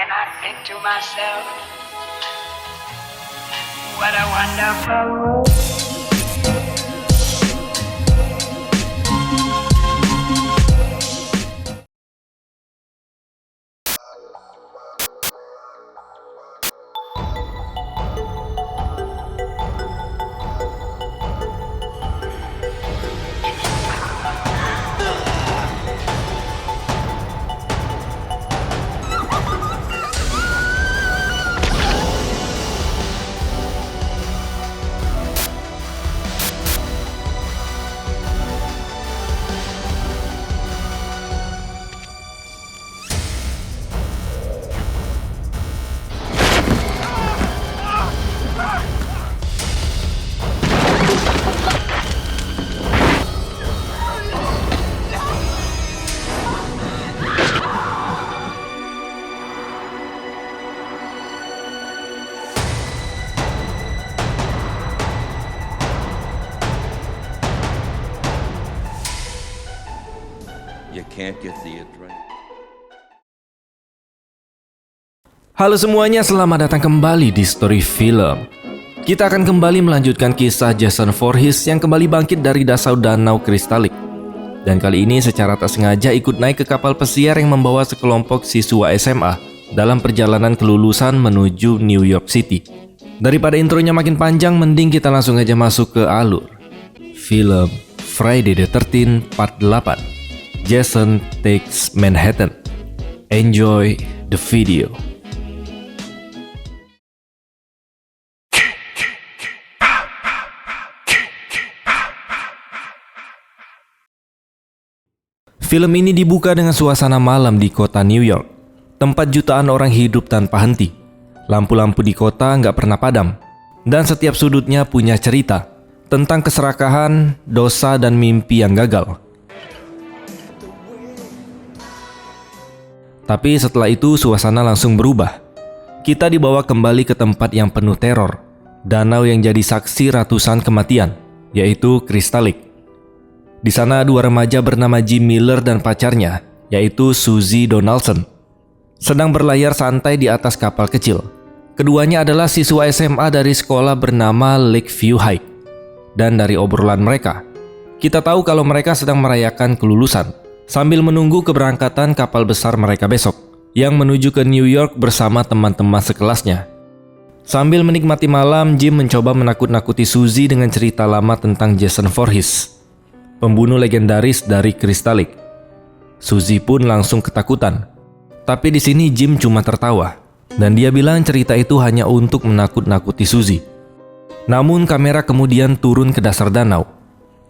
and I think to myself, what a wonderful world. You can't get the adrenaline. Halo semuanya, selamat datang kembali di Story Film. Kita akan kembali melanjutkan kisah Jason Voorhees yang kembali bangkit dari dasar danau kristalik. Dan kali ini secara tak sengaja ikut naik ke kapal pesiar yang membawa sekelompok siswa SMA dalam perjalanan kelulusan menuju New York City. Daripada intronya makin panjang, mending kita langsung aja masuk ke alur. Film Friday the 13th Part 8, Jason Takes Manhattan. Enjoy the video. Film ini dibuka dengan suasana malam di kota New York, tempat jutaan orang hidup tanpa henti. Lampu-lampu di kota nggak pernah padam, dan setiap sudutnya punya cerita tentang keserakahan, dosa, dan mimpi yang gagal. Tapi setelah itu suasana langsung berubah. Kita dibawa kembali ke tempat yang penuh teror, danau yang jadi saksi ratusan kematian, yaitu Crystal Lake. Di sana dua remaja bernama Jim Miller dan pacarnya, yaitu Susie Donaldson, sedang berlayar santai di atas kapal kecil. Keduanya adalah siswa SMA dari sekolah bernama Lakeview High. Dan dari obrolan mereka, kita tahu kalau mereka sedang merayakan kelulusan sambil menunggu keberangkatan kapal besar mereka besok yang menuju ke New York bersama teman-teman sekelasnya. Sambil menikmati malam, Jim mencoba menakut-nakuti Susie dengan cerita lama tentang Jason Voorhees, pembunuh legendaris dari Crystal Lake. Susie pun langsung ketakutan. Tapi di sini Jim cuma tertawa dan dia bilang cerita itu hanya untuk menakut-nakuti Susie. Namun kamera kemudian turun ke dasar danau.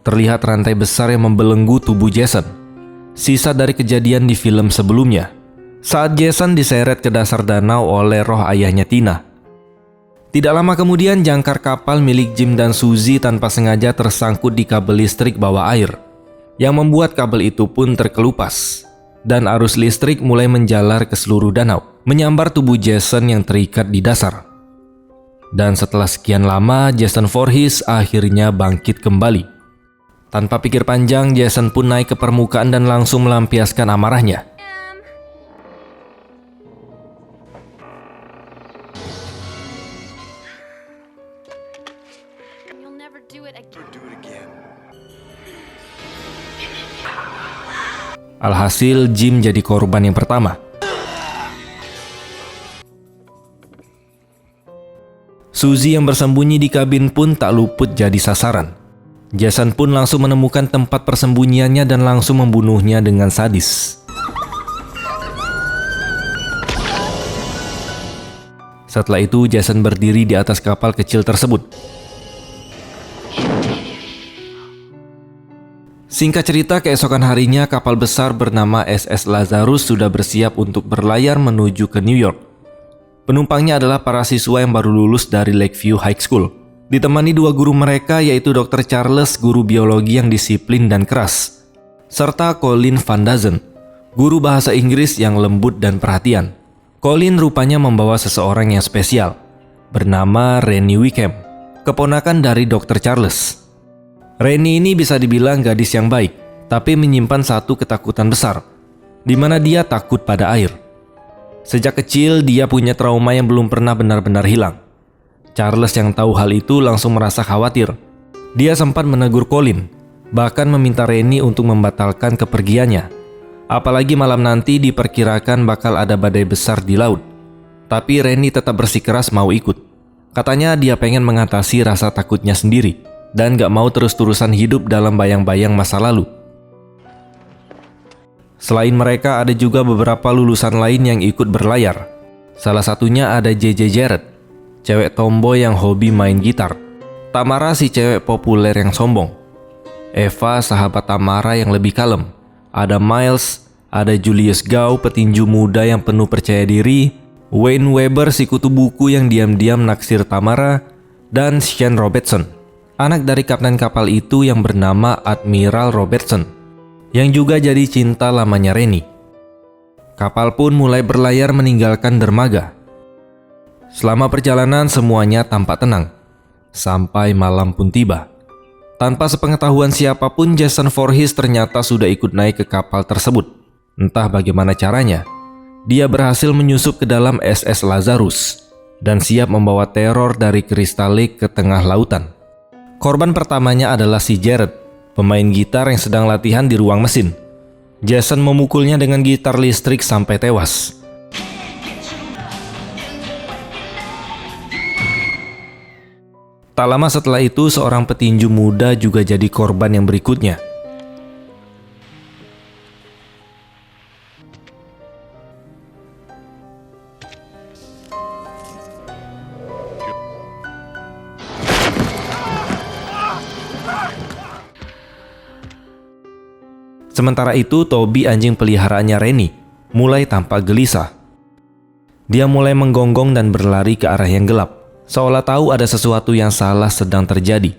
Terlihat rantai besar yang membelenggu tubuh Jason, sisa dari kejadian di film sebelumnya, saat Jason diseret ke dasar danau oleh roh ayahnya Tina. Tidak lama kemudian jangkar kapal milik Jim dan Susie tanpa sengaja tersangkut di kabel listrik bawah air, yang membuat kabel itu pun terkelupas, dan arus listrik mulai menjalar ke seluruh danau, menyambar tubuh Jason yang terikat di dasar. Dan setelah sekian lama, Jason Voorhees akhirnya bangkit kembali. Tanpa pikir panjang, Jason pun naik ke permukaan dan langsung melampiaskan amarahnya. Alhasil, Jim jadi korban yang pertama. Susie yang bersembunyi di kabin pun tak luput jadi sasaran. Jason pun langsung menemukan tempat persembunyiannya dan langsung membunuhnya dengan sadis. Setelah itu, Jason berdiri di atas kapal kecil tersebut. Singkat cerita, keesokan harinya kapal besar bernama SS Lazarus sudah bersiap untuk berlayar menuju ke New York. Penumpangnya adalah para siswa yang baru lulus dari Lakeview High School, ditemani dua guru mereka, yaitu Dr. Charles, guru biologi yang disiplin dan keras, serta Colin Van Dazen, guru bahasa Inggris yang lembut dan perhatian. Colin rupanya membawa seseorang yang spesial, bernama Rennie Wickham, keponakan dari Dr. Charles. Rennie ini bisa dibilang gadis yang baik, tapi menyimpan satu ketakutan besar, di mana dia takut pada air. Sejak kecil, dia punya trauma yang belum pernah benar-benar hilang. Charles yang tahu hal itu langsung merasa khawatir. Dia sempat menegur Colin, bahkan meminta Rennie untuk membatalkan kepergiannya. Apalagi malam nanti diperkirakan bakal ada badai besar di laut. Tapi Rennie tetap bersikeras mau ikut. Katanya dia pengen mengatasi rasa takutnya sendiri dan gak mau terus-terusan hidup dalam bayang-bayang masa lalu. Selain mereka, ada juga beberapa lulusan lain yang ikut berlayar. Salah satunya ada JJ Jarrett, cewek tomboy yang hobi main gitar. Tamara si cewek populer yang sombong. Eva sahabat Tamara yang lebih kalem. Ada Miles, ada Julius Gao petinju muda yang penuh percaya diri, Wayne Weber si kutu buku yang diam-diam naksir Tamara, dan Sean Robertson, anak dari kapten kapal itu yang bernama Admiral Robertson, yang juga jadi cinta lamanya Rennie. Kapal pun mulai berlayar meninggalkan dermaga. Selama perjalanan semuanya tampak tenang, sampai malam pun tiba. Tanpa sepengetahuan siapapun, Jason Voorhees ternyata sudah ikut naik ke kapal tersebut. Entah bagaimana caranya, dia berhasil menyusup ke dalam SS Lazarus dan siap membawa teror dari Crystal Lake ke tengah lautan. Korban pertamanya adalah si Jarrett, pemain gitar yang sedang latihan di ruang mesin. Jason memukulnya dengan gitar listrik sampai tewas. Tak lama setelah itu, seorang petinju muda juga jadi korban yang berikutnya. Sementara itu, Toby, anjing peliharaannya Rennie, mulai tampak gelisah. Dia mulai menggonggong dan berlari ke arah yang gelap, seolah tahu ada sesuatu yang salah sedang terjadi.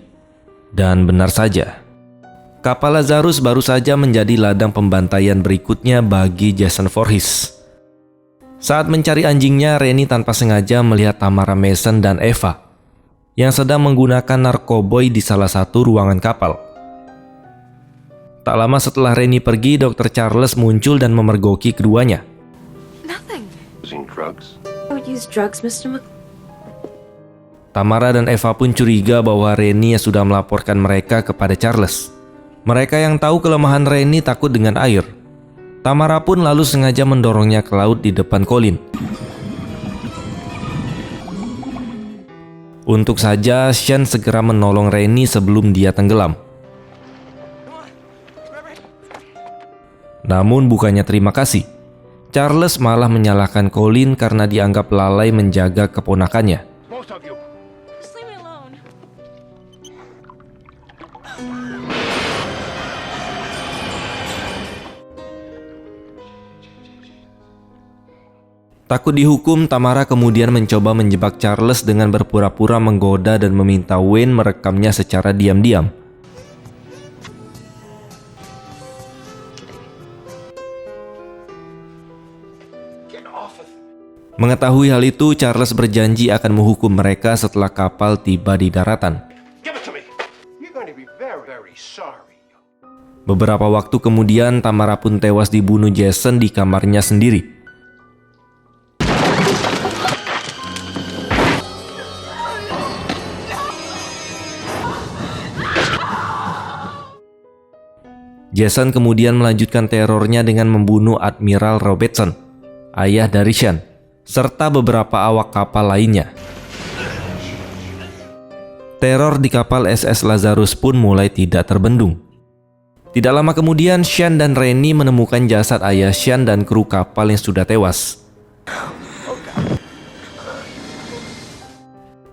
Dan benar saja, kapal Lazarus baru saja menjadi ladang pembantaian berikutnya bagi Jason Voorhees. Saat mencari anjingnya, Rennie tanpa sengaja melihat Tamara Mason dan Eva yang sedang menggunakan narkoboy di salah satu ruangan kapal. Tak lama setelah Rennie pergi, Dr. Charles muncul dan memergoki keduanya. Nothing. Using drugs? I would use drugs, Mr. Tamara dan Eva pun curiga bahwa Rennie sudah melaporkan mereka kepada Charles. Mereka yang tahu kelemahan Rennie takut dengan air. Tamara pun lalu sengaja mendorongnya ke laut di depan Colin. Untuk saja Sean segera menolong Rennie sebelum dia tenggelam. Namun bukannya terima kasih, Charles malah menyalahkan Colin karena dianggap lalai menjaga keponakannya. Just leave me alone. Takut dihukum, Tamara kemudian mencoba menjebak Charles dengan berpura-pura menggoda dan meminta Wayne merekamnya secara diam-diam. Mengetahui hal itu, Charles berjanji akan menghukum mereka setelah kapal tiba di daratan. Beberapa waktu kemudian, Tamara pun tewas dibunuh Jason di kamarnya sendiri. Jason kemudian melanjutkan terornya dengan membunuh Admiral Robertson, ayah dari Sean, serta beberapa awak kapal lainnya. Teror di kapal SS Lazarus pun mulai tidak terbendung. Tidak lama kemudian, Sean dan Rennie menemukan jasad ayah Sean dan kru kapal yang sudah tewas.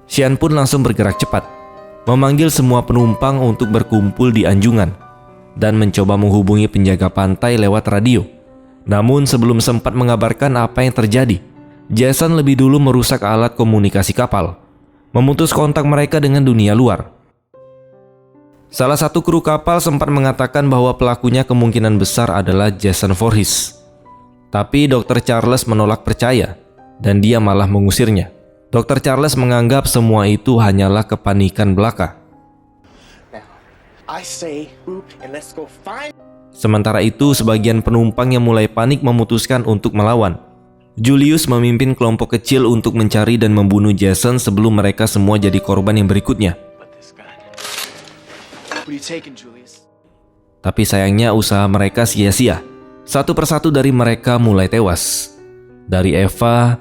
Sean pun langsung bergerak cepat, memanggil semua penumpang untuk berkumpul di anjungan, dan mencoba menghubungi penjaga pantai lewat radio. Namun sebelum sempat mengabarkan apa yang terjadi, Jason lebih dulu merusak alat komunikasi kapal, memutus kontak mereka dengan dunia luar. Salah satu kru kapal sempat mengatakan bahwa pelakunya kemungkinan besar adalah Jason Voorhees. Tapi Dr. Charles menolak percaya, dan dia malah mengusirnya. Dr. Charles menganggap semua itu hanyalah kepanikan belaka. Sementara itu, sebagian penumpang yang mulai panik memutuskan untuk melawan. Julius memimpin kelompok kecil untuk mencari dan membunuh Jason sebelum mereka semua jadi korban yang berikutnya. Tapi sayangnya usaha mereka sia-sia. Satu persatu dari mereka mulai tewas. Dari Eva,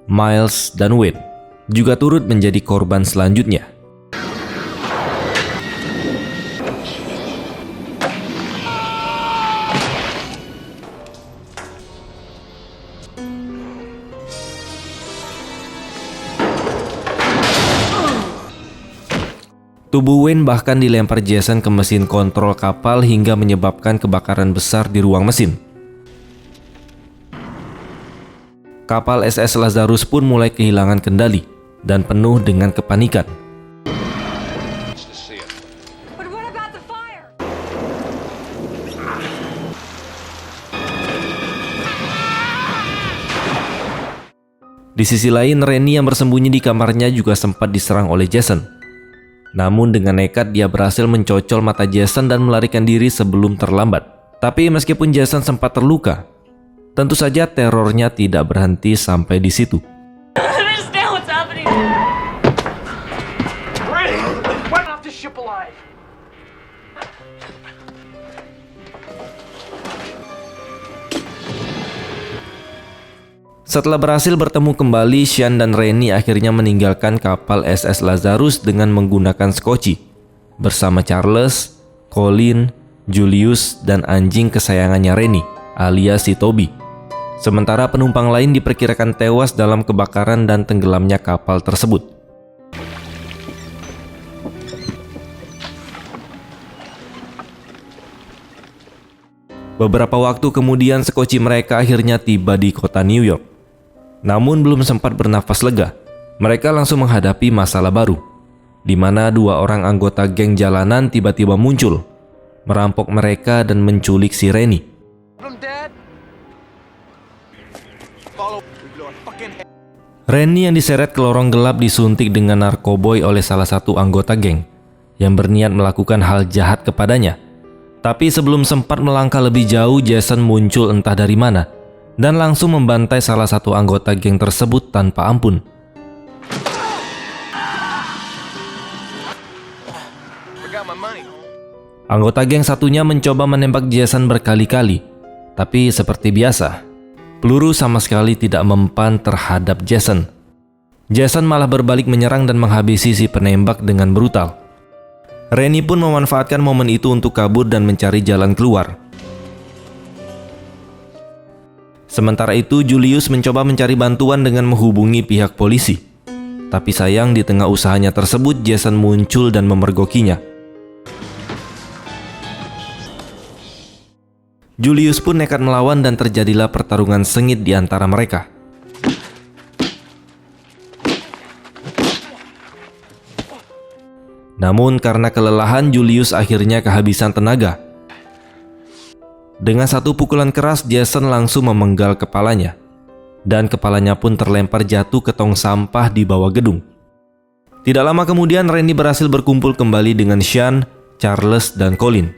Miles, dan Wayne juga turut menjadi korban selanjutnya. Tubuh Wayne bahkan dilempar Jason ke mesin kontrol kapal hingga menyebabkan kebakaran besar di ruang mesin. Kapal SS Lazarus pun mulai kehilangan kendali dan penuh dengan kepanikan. But what about the fire? Di sisi lain, Rennie yang bersembunyi di kamarnya juga sempat diserang oleh Jason. Namun dengan nekat dia berhasil mencocol mata Jason dan melarikan diri sebelum terlambat. Tapi meskipun Jason sempat terluka, tentu saja terornya tidak berhenti sampai di situ. I don't understand what's happening. Went off the ship alive. Setelah berhasil bertemu kembali, Sean dan Rennie akhirnya meninggalkan kapal SS Lazarus dengan menggunakan skoci bersama Charles, Colin, Julius, dan anjing kesayangannya Rennie, alias si Toby. Sementara penumpang lain diperkirakan tewas dalam kebakaran dan tenggelamnya kapal tersebut. Beberapa waktu kemudian skoci mereka akhirnya tiba di kota New York. Namun belum sempat bernafas lega, mereka langsung menghadapi masalah baru, di mana dua orang anggota geng jalanan tiba-tiba muncul, merampok mereka dan menculik si Rennie. Rennie yang diseret ke lorong gelap disuntik dengan narkoboy oleh salah satu anggota geng yang berniat melakukan hal jahat kepadanya. Tapi sebelum sempat melangkah lebih jauh, Jason muncul entah dari mana dan langsung membantai salah satu anggota geng tersebut tanpa ampun. Anggota geng satunya mencoba menembak Jason berkali-kali, tapi seperti biasa, peluru sama sekali tidak mempan terhadap Jason. Jason malah berbalik menyerang dan menghabisi si penembak dengan brutal. Rennie pun memanfaatkan momen itu untuk kabur dan mencari jalan keluar. Sementara itu, Julius mencoba mencari bantuan dengan menghubungi pihak polisi. Tapi sayang, di tengah usahanya tersebut, Jason muncul dan memergokinya. Julius pun nekat melawan dan terjadilah pertarungan sengit di antara mereka. Namun karena kelelahan, Julius akhirnya kehabisan tenaga. Dengan satu pukulan keras, Jason langsung memenggal kepalanya. Dan kepalanya pun terlempar jatuh ke tong sampah di bawah gedung. Tidak lama kemudian, Rennie berhasil berkumpul kembali dengan Sean, Charles, dan Colin.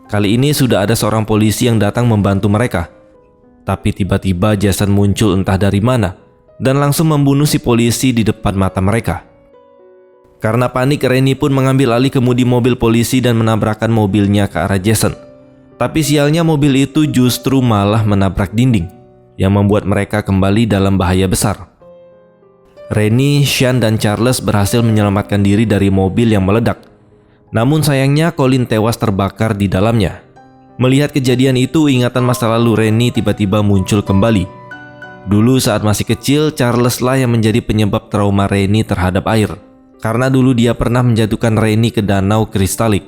Kali ini sudah ada seorang polisi yang datang membantu mereka. Tapi tiba-tiba Jason muncul entah dari mana dan langsung membunuh si polisi di depan mata mereka. Karena panik, Rennie pun mengambil alih kemudi mobil polisi dan menabrakkan mobilnya ke arah Jason. Tapi sialnya mobil itu justru malah menabrak dinding, yang membuat mereka kembali dalam bahaya besar. Rennie, Sean, dan Charles berhasil menyelamatkan diri dari mobil yang meledak. Namun sayangnya Colin tewas terbakar di dalamnya. Melihat kejadian itu, ingatan masa lalu Rennie tiba-tiba muncul kembali. Dulu saat masih kecil, Charles lah yang menjadi penyebab trauma Rennie terhadap air. Karena dulu dia pernah menjatuhkan Rennie ke danau kristalik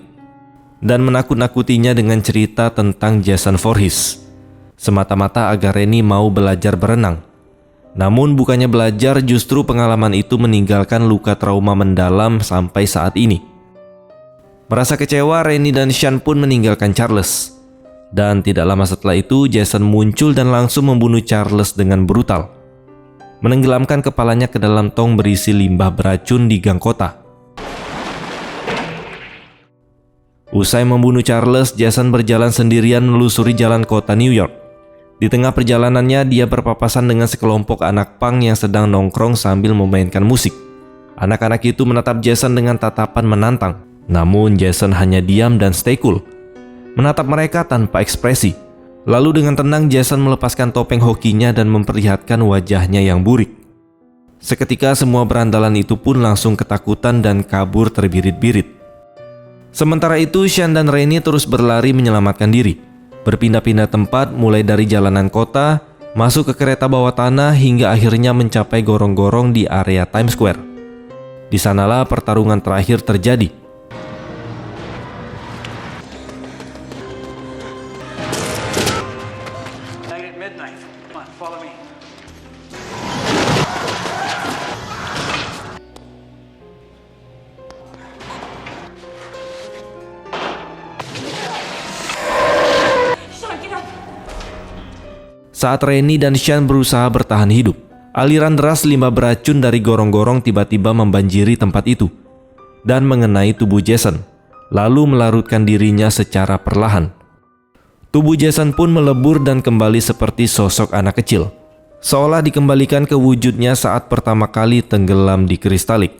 dan menakut-nakutinya dengan cerita tentang Jason Voorhees, semata-mata agar Rennie mau belajar berenang. Namun bukannya belajar, justru pengalaman itu meninggalkan luka trauma mendalam sampai saat ini. Merasa kecewa, Rennie dan Sean pun meninggalkan Charles. Dan tidak lama setelah itu, Jason muncul dan langsung membunuh Charles dengan brutal. menenggelamkan kepalanya ke dalam tong berisi limbah beracun di gang kota. Usai membunuh Charles, Jason berjalan sendirian menelusuri jalan kota New York. Di tengah perjalanannya, dia berpapasan dengan sekelompok anak punk yang sedang nongkrong sambil memainkan musik. Anak-anak itu menatap Jason dengan tatapan menantang. Namun Jason hanya diam dan stay cool, menatap mereka tanpa ekspresi. Lalu dengan tenang Jason melepaskan topeng hokinya dan memperlihatkan wajahnya yang burik. Seketika semua berandalan itu pun langsung ketakutan dan kabur terbirit-birit. Sementara itu Sean dan Rennie terus berlari menyelamatkan diri, berpindah-pindah tempat mulai dari jalanan kota, masuk ke kereta bawah tanah hingga akhirnya mencapai gorong-gorong di area Times Square. Di sanalah pertarungan terakhir terjadi. Night at midnight. Come on, follow me. Sean, get up. Saat Rennie dan Sean berusaha bertahan hidup, aliran deras limbah beracun dari gorong-gorong tiba-tiba membanjiri tempat itu dan mengenai tubuh Jason, lalu melarutkan dirinya secara perlahan. Tubuh Jason pun melebur dan kembali seperti sosok anak kecil, seolah dikembalikan ke wujudnya saat pertama kali tenggelam di kristalik.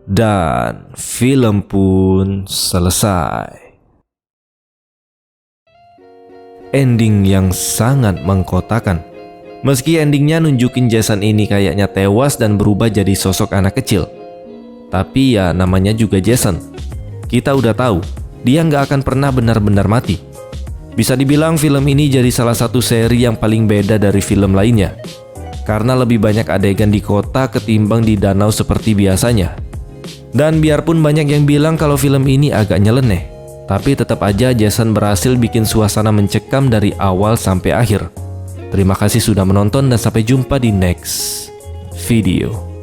Dan film pun selesai. Ending yang sangat mengkotakan. Meski endingnya nunjukin Jason ini kayaknya tewas dan berubah jadi sosok anak kecil, tapi ya namanya juga Jason. Kita udah tahu, dia nggak akan pernah benar-benar mati. Bisa dibilang film ini jadi salah satu seri yang paling beda dari film lainnya, karena lebih banyak adegan di kota ketimbang di danau seperti biasanya. Dan biarpun banyak yang bilang kalau film ini agak nyeleneh, tapi tetap aja Jason berhasil bikin suasana mencekam dari awal sampai akhir. Terima kasih sudah menonton dan sampai jumpa di next video.